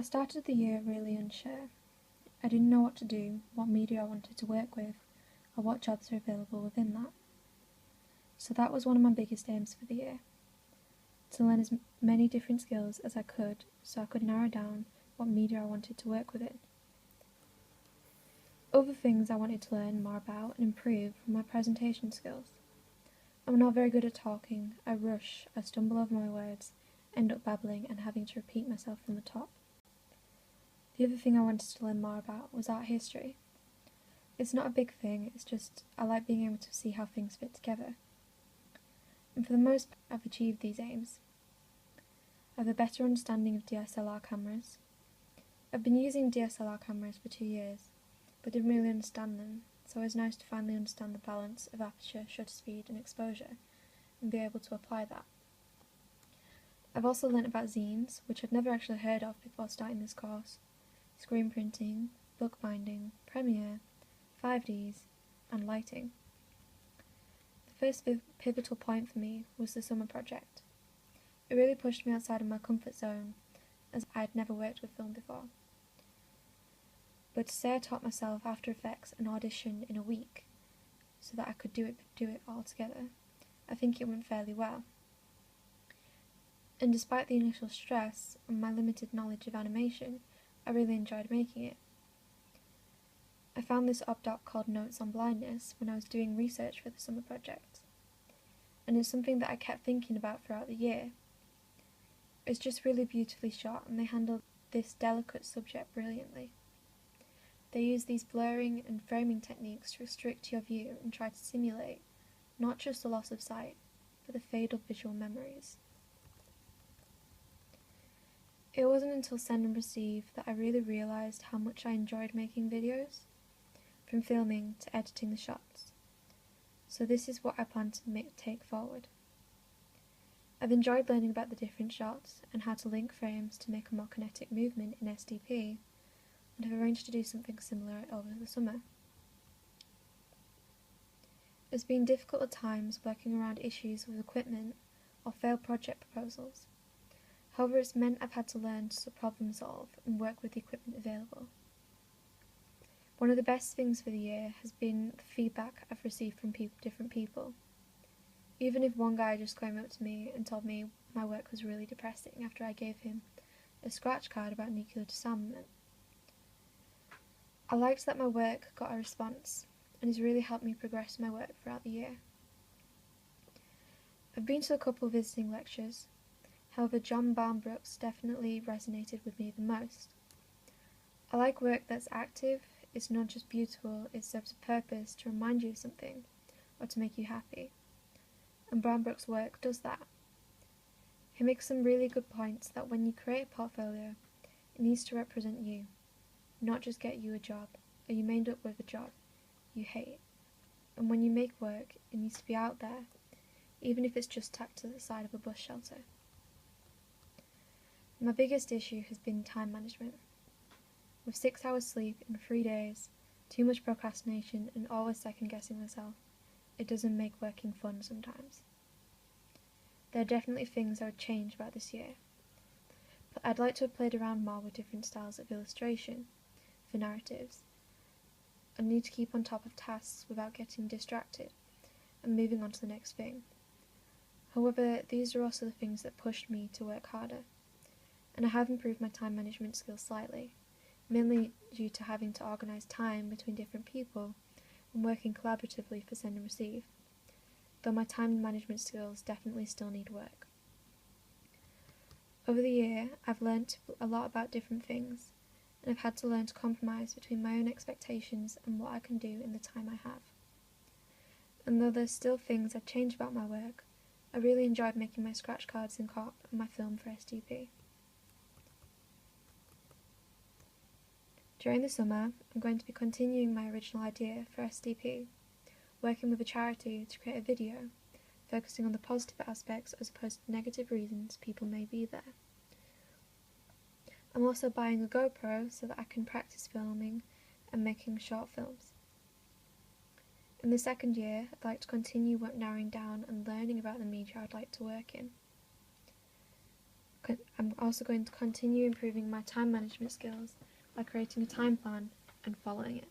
started the year really unsure. I didn't know what to do, what media I wanted to work with, or what jobs are available within that. So that was one of my biggest aims for the year, to learn as many different skills as I could so I could narrow down what media I wanted to work within. Other things I wanted to learn more about and improve were my presentation skills. I'm not very good at talking, I rush, I stumble over my words, end up babbling and having to repeat myself from the top. The other thing I wanted to learn more about was art history. It's not a big thing, it's just I like being able to see how things fit together. And for the most part, I've achieved these aims. I have a better understanding of DSLR cameras. I've been using DSLR cameras for 2 years, but didn't really understand them, so it was nice to finally understand the balance of aperture, shutter speed and exposure, and be able to apply that. I've also learnt about zines, which I'd never actually heard of before starting this course, screen printing, bookbinding, Premiere, 5Ds, and lighting. The first pivotal point for me was the summer project. It really pushed me outside of my comfort zone, as I had never worked with film before. But to say I taught myself After Effects and Audition in a week, so that I could do it all together, I think it went fairly well. And despite the initial stress and my limited knowledge of animation, I really enjoyed making it. I found this op-doc called Notes on Blindness when I was doing research for the summer project, and it's something that I kept thinking about throughout the year. It's just really beautifully shot, and they handled this delicate subject brilliantly. They use these blurring and framing techniques to restrict your view and try to simulate not just the loss of sight, but the fade of visual memories. It wasn't until Send and Receive that I really realised how much I enjoyed making videos, from filming to editing the shots. So this is what I plan to take forward. I've enjoyed learning about the different shots and how to link frames to make a more kinetic movement in SDP, and have arranged to do something similar over the summer. It's been difficult at times working around issues with equipment or failed project proposals. However, it's meant I've had to learn to problem solve and work with the equipment available. One of the best things for the year has been the feedback I've received from different people. Even if one guy just came up to me and told me my work was really depressing after I gave him a scratch card about nuclear disarmament. I liked that my work got a response, and has really helped me progress my work throughout the year. I've been to a couple of visiting lectures, however John Barnbrook's definitely resonated with me the most. I like work that's active, it's not just beautiful, it serves a purpose to remind you of something, or to make you happy. And Barnbrook's work does that. He makes some really good points that when you create a portfolio, it needs to represent you, not just get you a job, or you may end up with a job you hate. And when you make work, it needs to be out there, even if it's just tacked to the side of a bus shelter. My biggest issue has been time management. With 6 hours sleep in 3 days, too much procrastination and always second guessing myself, it doesn't make working fun sometimes. There are definitely things I would change about this year, but I'd like to have played around more with different styles of illustration for narratives. I need to keep on top of tasks without getting distracted and moving on to the next thing. However, these are also the things that pushed me to work harder, and I have improved my time management skills slightly, mainly due to having to organise time between different people and working collaboratively for Send and Receive, though my time management skills definitely still need work. Over the year, I've learnt a lot about different things, and I've had to learn to compromise between my own expectations and what I can do in the time I have. And though there's still things I'd change about my work, I really enjoyed making my scratch cards in COP and my film for SDP. During the summer, I'm going to be continuing my original idea for SDP, working with a charity to create a video, focusing on the positive aspects as opposed to the negative reasons people may be there. I'm also buying a GoPro so that I can practice filming and making short films. In the second year, I'd like to continue narrowing down and learning about the media I'd like to work in. I'm also going to continue improving my time management skills by creating a time plan and following it.